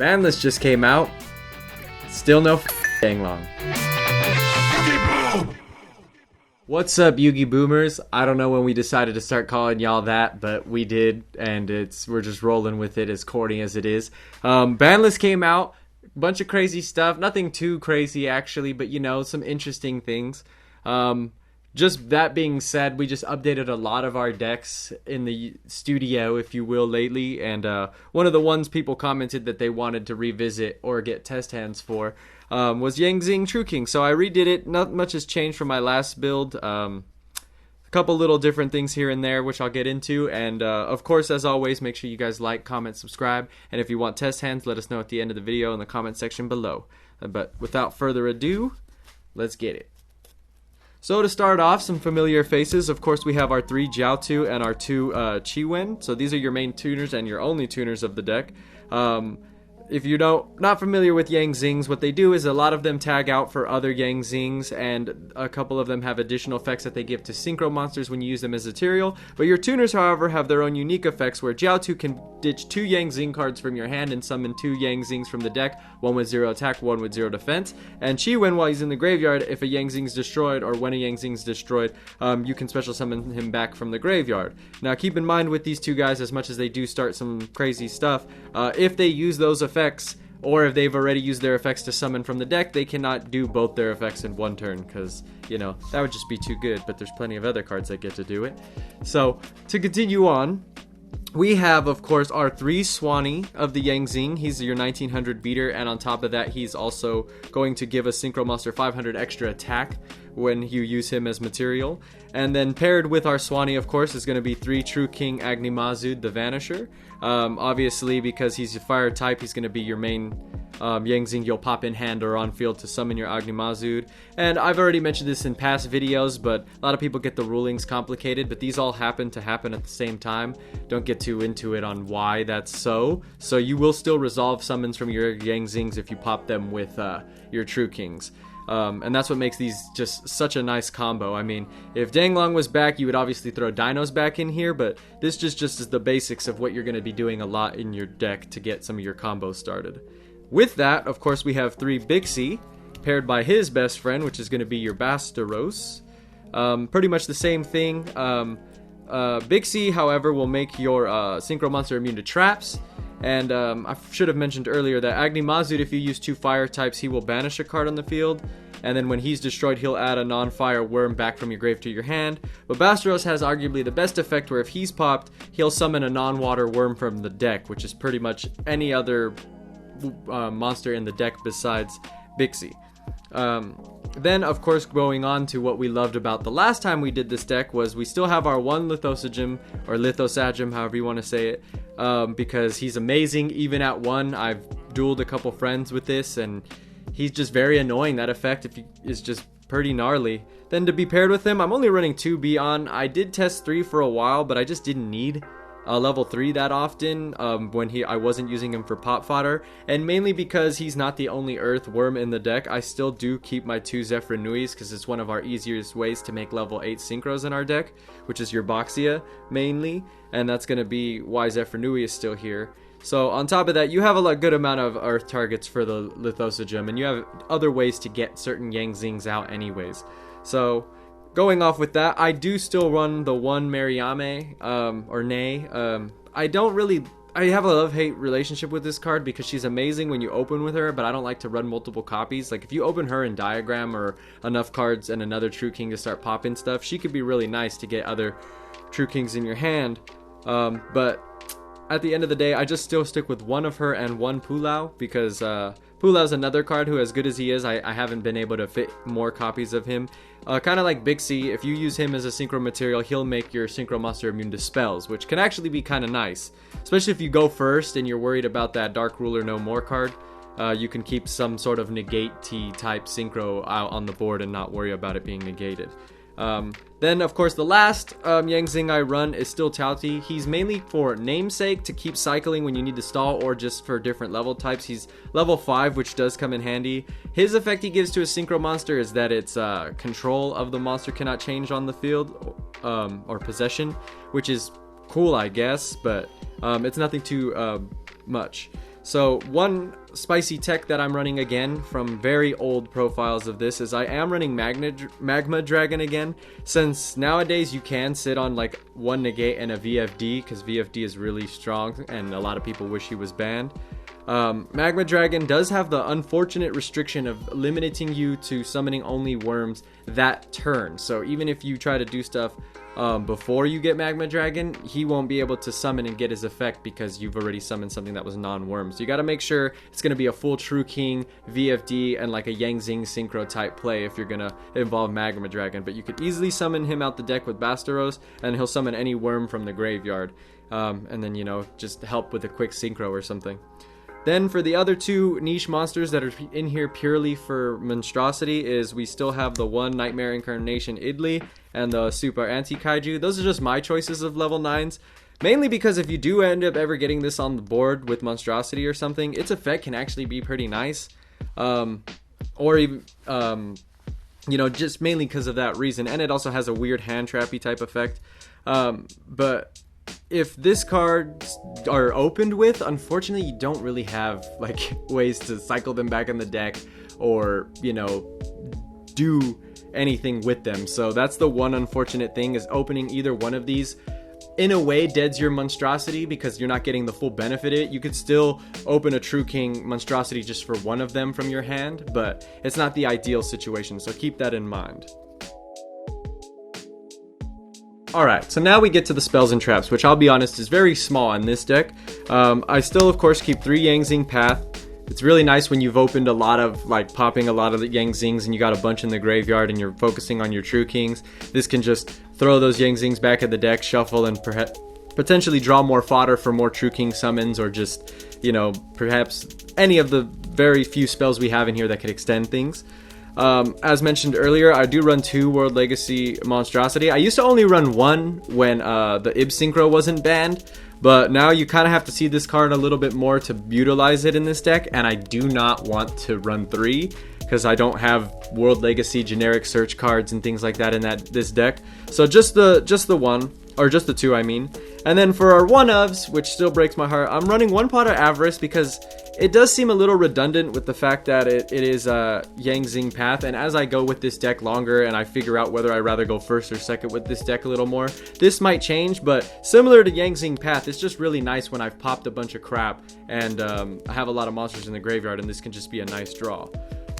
Banlist just came out. Still no Denglong. What's up, YugiBOOMers? I don't know when we decided to start calling y'all that, but we did, and we're just rolling with it, as corny as it is. Banlist came out, bunch of crazy stuff, nothing too crazy actually, but you know, some interesting things. Just that being said, we just updated a lot of our decks in the studio, if you will, lately. And one of the ones people commented that they wanted to revisit or get test hands for was Yang Zing True King. So I redid it. Not much has changed from my last build. A couple little different things here and there, which I'll get into. And of course, as always, make sure you guys like, comment, subscribe. And if you want test hands, let us know at the end of the video in the comment section below. But without further ado, let's get it. So to start off, some familiar faces. Of course, we have our 3 Jiaotu and our 2 Chiwen. So these are your main tuners and your only tuners of the deck. If you're not familiar with Yang Zings, what they do is a lot of them tag out for other Yang Zings, and a couple of them have additional effects that they give to synchro monsters when you use them as material. But your tuners, however, have their own unique effects, where Jiaotu can ditch 2 Yang Zing cards from your hand and summon 2 Yang Zings from the deck, one with 0 attack, one with 0 defense. And Chiwen, while he's in the graveyard, if a Yang Zing's destroyed, or when a Yang Zing's destroyed, you can special summon him back from the graveyard. Now keep in mind with these two guys, as much as they do start some crazy stuff, if they use those effects, or if they've already used their effects to summon from the deck, they cannot do both their effects in one turn, because, you know, that would just be too good, but there's plenty of other cards that get to do it. So, to continue on, we have, of course, our 3 Swanee of the Yang Zing. He's your 1900 beater, and on top of that, he's also going to give a Synchro Monster 500 extra attack when you use him as material. And then paired with our Swanee, of course, is going to be 3 True King Agni-Mazud, the Vanisher. Obviously, because he's a fire type, he's going to be your main Yang Zing you'll pop in hand or on field to summon your Agni-Mazud. And I've already mentioned this in past videos, but a lot of people get the rulings complicated, but these all happen at the same time. Don't get too into it on why that's so. So you will still resolve summons from your Yang Zings if you pop them with your True Kings. And that's what makes these just such a nice combo. I mean, if Denglong was back, you would obviously throw dinos back in here, but this just is the basics of what you're going to be doing a lot in your deck to get some of your combos started. With that, of course, we have 3 Bixie, paired by his best friend, which is going to be your Bastaros. Pretty much the same thing. Bixie, however, will make your Synchro Monster immune to traps. And I should have mentioned earlier that Agni-Mazud, if you use 2 fire types, he will banish a card on the field. And then when he's destroyed, he'll add a non-fire worm back from your grave to your hand. But Bastaros has arguably the best effect, where if he's popped, he'll summon a non-water worm from the deck, which is pretty much any other monster in the deck besides Bixie. Then, of course, going on to what we loved about the last time we did this deck was we still have our 1 Lithosagem, or Lithosagem, however you want to say it, because he's amazing. Even at 1, I've dueled a couple friends with this, and he's just very annoying. That effect is just pretty gnarly. Then to be paired with him, I'm only running 2 Beyond. I did test 3 for a while, but I just didn't need level 3 that often when I wasn't using him for pop fodder, and mainly because he's not the only earth worm in the deck. I still do keep my 2 Zephyrinuis because it's one of our easiest ways to make level 8 synchros in our deck, which is your Boxia mainly, and that's going to be why Zephyrnui is still here. So on top of that, you have a good amount of earth targets for the Lithosagem, and you have other ways to get certain Yang Zings out anyways. So going off with that, I do still run the 1 Mariame, or Nay. I have a love-hate relationship with this card because she's amazing when you open with her, but I don't like to run multiple copies. Like, if you open her in Diagram or enough cards and another True King to start popping stuff, she could be really nice to get other True Kings in your hand. But at the end of the day, I just still stick with 1 of her and 1 Pulau, because Pulau's another card who, as good as he is, I haven't been able to fit more copies of him. Kind of like Bixie, if you use him as a synchro material, he'll make your synchro monster immune to spells, which can actually be kind of nice. Especially if you go first and you're worried about that Dark Ruler No More card. You can keep some sort of negate-T type synchro out on the board and not worry about it being negated. Then, of course, the last Yang Zing I run is still Touty. He's mainly for namesake, to keep cycling when you need to stall, or just for different level types. He's level 5, which does come in handy. His effect he gives to a synchro monster is that its control of the monster cannot change on the field, or possession, which is cool, I guess, but it's nothing too much. So one spicy tech that I'm running again from very old profiles of this is I am running Magma Dragon again, since nowadays you can sit on like one negate and a VFD, because VFD is really strong and a lot of people wish he was banned. Magma Dragon does have the unfortunate restriction of limiting you to summoning only worms that turn. So even if you try to do stuff before you get Magma Dragon, he won't be able to summon and get his effect because you've already summoned something that was non-worm. So you got to make sure it's going to be a full True King, VFD, and like a Yang Zing synchro type play if you're going to involve Magma Dragon. But you could easily summon him out the deck with Bastaros, and he'll summon any worm from the graveyard. And then, you know, just help with a quick synchro or something. Then for the other two niche monsters that are in here purely for monstrosity is we still have the one Nightmare Incarnation Idli and the Super Anti-Kaiju. Those are just my choices of level 9s. Mainly because if you do end up ever getting this on the board with monstrosity or something, its effect can actually be pretty nice. Or even, you know, just mainly because of that reason. And it also has a weird hand trappy type effect. But if this cards are opened with, unfortunately you don't really have like ways to cycle them back in the deck or, you know, do anything with them. So that's the one unfortunate thing, is opening either one of these in a way deads your monstrosity because you're not getting the full benefit of it. You could still open a True King monstrosity just for one of them from your hand, but it's not the ideal situation, so keep that in mind. Alright, so now we get to the spells and traps, which I'll be honest is very small in this deck. I still of course keep 3 Yang Zing Path. It's really nice when you've opened a lot of, like, popping a lot of the Yang Zings and you got a bunch in the graveyard and you're focusing on your True Kings. This can just throw those Yang Zings back in the deck, shuffle, and potentially draw more fodder for more True King summons, or just, you know, perhaps any of the very few spells we have in here that could extend things. As mentioned earlier, I do run 2 World Legacy Monstrosity. I used to only run 1 when the Ib Synchro wasn't banned, but now you kind of have to see this card a little bit more to utilize it in this deck, and I do not want to run 3 because I don't have World Legacy generic search cards and things like that in this deck. So just the one, or just the 2 I mean. And then for our 1-ofs, which still breaks my heart, I'm running 1 pot of Avarice because it does seem a little redundant with the fact that it is a Yang Zing Path, and as I go with this deck longer and I figure out whether I'd rather go first or second with this deck a little more, this might change. But similar to Yang Zing Path, it's just really nice when I've popped a bunch of crap and I have a lot of monsters in the graveyard, and this can just be a nice draw.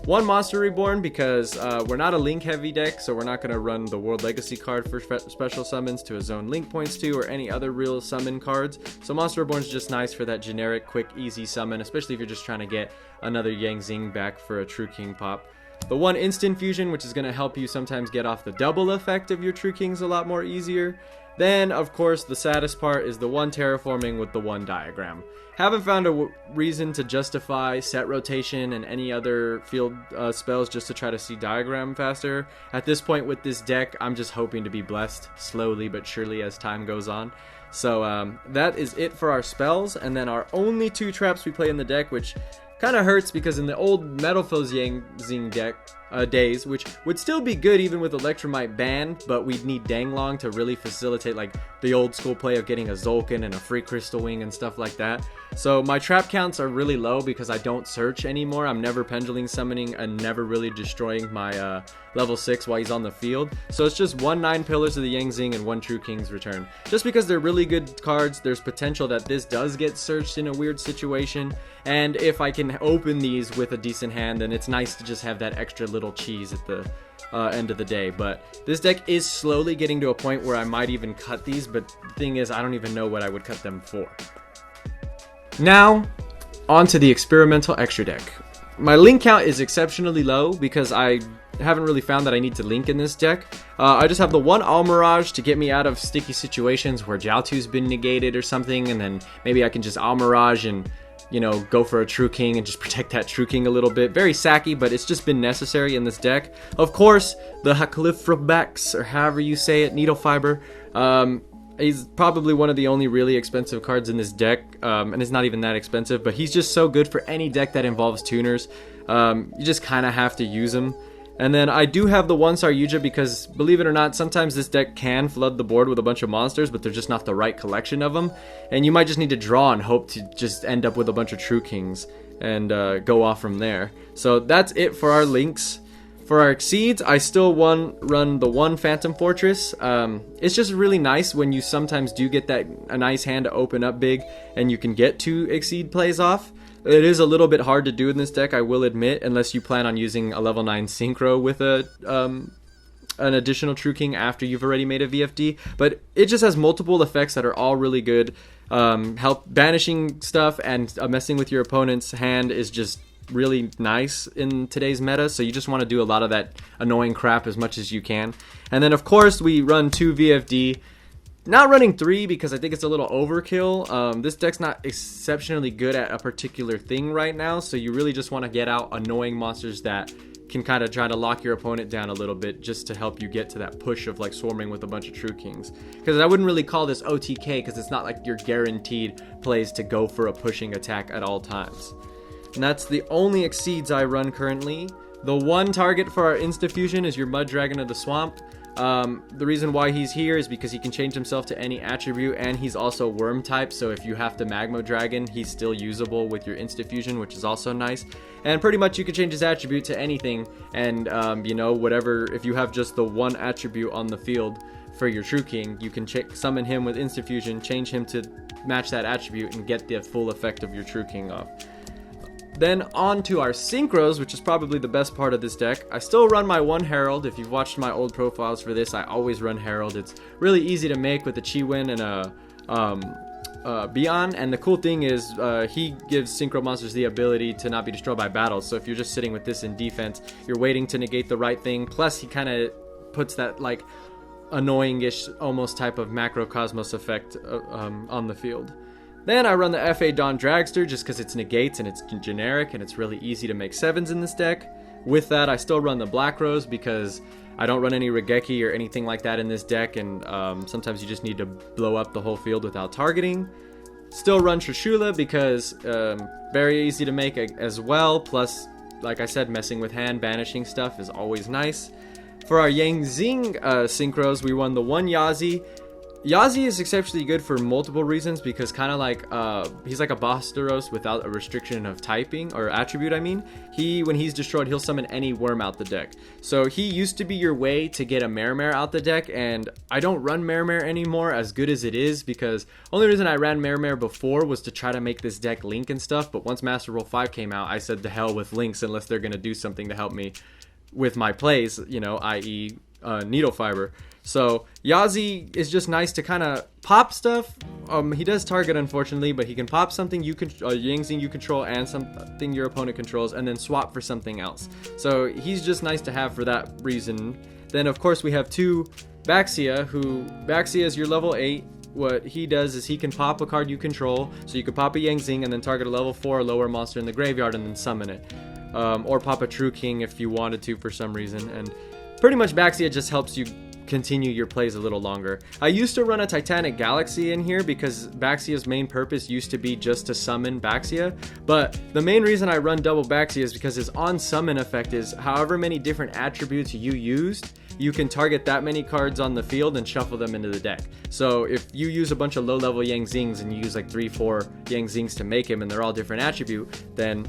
1 Monster Reborn because we're not a Link heavy deck, so we're not going to run the World Legacy card for special summons to a zone Link points to, or any other real summon cards. So Monster Reborn is just nice for that generic, quick, easy summon, especially if you're just trying to get another Yang Zing back for a True King pop. The 1 Instant Fusion, which is going to help you sometimes get off the double effect of your True Kings a lot more easier. Then, of course, the saddest part is the 1 Terraforming with the 1 Diagram. Haven't found a reason to justify set rotation and any other field spells just to try to see Diagram faster. At this point with this deck, I'm just hoping to be blessed slowly but surely as time goes on. So that is it for our spells, and then our only 2 traps we play in the deck, which kind of hurts because in the old Metal Foes Yang Zing deck days, which would still be good even with Electromite banned, but we'd need Denglong to really facilitate like the old school play of getting a Zolkin and a free Crystal Wing and stuff like that. So my trap counts are really low because I don't search anymore. I'm never Pendulum summoning and never really destroying my level 6 while he's on the field. So it's just 1 9 Pillars of the Yang Zing and 1 True King's Return. Just because they're really good cards, there's potential that this does get searched in a weird situation, and if I can open these with a decent hand, then it's nice to just have that extra little cheese at the end of the day. But this deck is slowly getting to a point where I might even cut these, but the thing is, I don't even know what I would cut them for. Now, on to the experimental extra deck. My link count is exceptionally low because I haven't really found that I need to link in this deck. I just have the 1 Almirage to get me out of sticky situations where Jiaotu's been negated or something, and then maybe I can just Almirage and, you know, go for a True King and just protect that True King a little bit. Very sacky, but it's just been necessary in this deck. Of course, the Hakalifrabex, or however you say it, Needle Fiber. He's probably one of the only really expensive cards in this deck, and it's not even that expensive, but he's just so good for any deck that involves tuners. You just kind of have to use him. And then I do have the 1-star Yugioh because, believe it or not, sometimes this deck can flood the board with a bunch of monsters, but they're just not the right collection of them. And you might just need to draw and hope to just end up with a bunch of True Kings and go off from there. So that's it for our links. For our exceeds, I still run the 1 Phantom Fortress. It's just really nice when you sometimes do get a nice hand to open up big and you can get 2 exceed plays off. It is a little bit hard to do in this deck, I will admit, unless you plan on using a level 9 synchro with an additional True King after you've already made a VFD. But it just has multiple effects that are all really good. Help banishing stuff and messing with your opponent's hand is just really nice in today's meta, so you just want to do a lot of that annoying crap as much as you can. And then of course we run 2 VFD. Not running 3 because I think it's a little overkill. This deck's not exceptionally good at a particular thing right now, so you really just want to get out annoying monsters that can kind of try to lock your opponent down a little bit just to help you get to that push of like swarming with a bunch of True Kings. Because I wouldn't really call this OTK because it's not like you're guaranteed plays to go for a pushing attack at all times. And that's the only exceeds I run currently. The 1 target for our Insta Fusion is your Mud Dragon of the Swamp. The reason why he's here is because he can change himself to any attribute, and he's also worm type, so if you have to Magma Dragon, he's still usable with your Insta Fusion, which is also nice. And pretty much you can change his attribute to anything, and you know, whatever, if you have just the 1 attribute on the field for your True King, you can summon him with Insta Fusion, change him to match that attribute, and get the full effect of your True King off. Then on to our synchros, which is probably the best part of this deck. I still run my 1 Herald. If you've watched my old profiles for this, I always run Herald. It's really easy to make with a Chi-Win and a Beyond. And the cool thing is he gives synchro monsters the ability to not be destroyed by battles. So if you're just sitting with this in defense, you're waiting to negate the right thing. Plus he kind of puts that like annoying-ish almost type of macrocosmos effect on the field. Then I run the FA Dawn Dragster just because it's negates and it's generic and it's really easy to make 7s in this deck. With that, I still run the Black Rose because I don't run any Regeki or anything like that in this deck, and sometimes you just need to blow up the whole field without targeting. Still run Trishula because very easy to make as well, plus, like I said, messing with hand, banishing stuff is always nice. For our Yang Zing synchros, we run the 1 Yazi. Yazi is exceptionally good for multiple reasons because kind of like he's like a Bosteros without a restriction of typing or attribute. I mean, when he's destroyed, he'll summon any worm out the deck. So he used to be your way to get a Mermare out the deck, and I don't run Mermare anymore as good as it is because only reason I ran Mermare before was to try to make this deck link and stuff. But once Master Rule 5 came out, I said to hell with links unless they're gonna do something to help me with my plays, you know, i.e. Needle Fiber. So Yazi is just nice to kind of pop stuff. He does target, unfortunately, but he can pop something Yang Zing you control and something your opponent controls, and then swap for something else. So he's just nice to have for that reason. Then of course we have 2 Baxia, Baxia is your level 8. What he does is he can pop a card you control, so you can pop a Yang Zing and then target a level 4 or lower monster in the graveyard and then summon it. Or pop a True King if you wanted to for some reason. And pretty much Baxia just helps you continue your plays a little longer. I used to run a Titanic Galaxy in here because Baxia's main purpose used to be just to summon Baxia, but the main reason I run double Baxia is because his on summon effect is however many different attributes you used, you can target that many cards on the field and shuffle them into the deck. So if you use a bunch of low level Yang Zings and you use like 3-4 Yang Zings to make him and they're all different attribute, then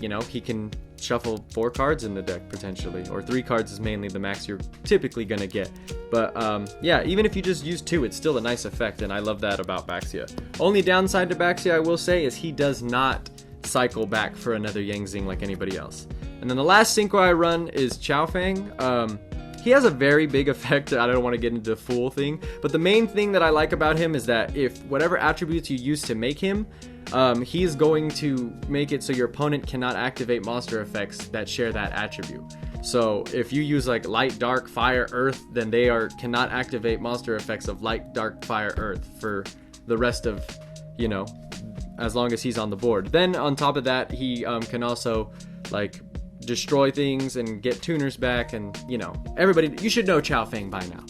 you know, he can shuffle 4 cards in the deck potentially, or 3 cards is mainly the max you're typically gonna get. But yeah, even if you just use 2, it's still a nice effect, and I love that about Baxia. Only downside to Baxia, I will say, is he does not cycle back for another Yang Zing like anybody else. And then the last synchro I run is Chaofeng. He has a very big effect. I don't want to get into the full thing, but the main thing that I like about him is that if whatever attributes you use to make him, he's going to make it so your opponent cannot activate monster effects that share that attribute. So if you use like light, dark, fire, earth, then they cannot activate monster effects of light, dark, fire, earth for the rest of, you know, as long as he's on the board. Then on top of that, he can also like destroy things and get tuners back, and you know, everybody, you should know Chaofeng by now.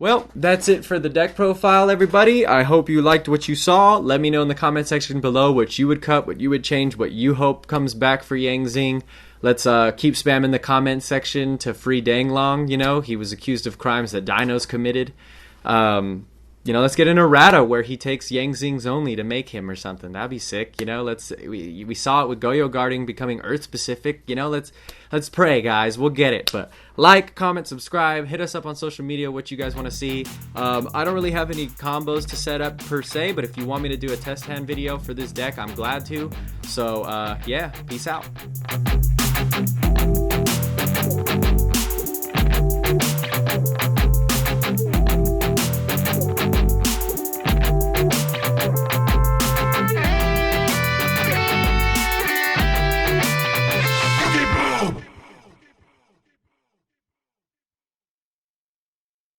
Well, that's it for the deck profile, everybody. I hope you liked what you saw. Let me know in the comment section below what you would cut, what you would change, what you hope comes back for Yang Zing. Let's keep spamming the comment section to free Denglong. You know, he was accused of crimes that dinos committed. You know, let's get an errata where he takes Yang Zing's only to make him or something. That'd be sick. You know, we saw it with Goyo guarding becoming Earth specific. You know, let's pray, guys. We'll get it. But like, comment, subscribe, hit us up on social media what you guys want to see. I don't really have any combos to set up per se, but if you want me to do a test hand video for this deck, I'm glad to. So yeah, peace out.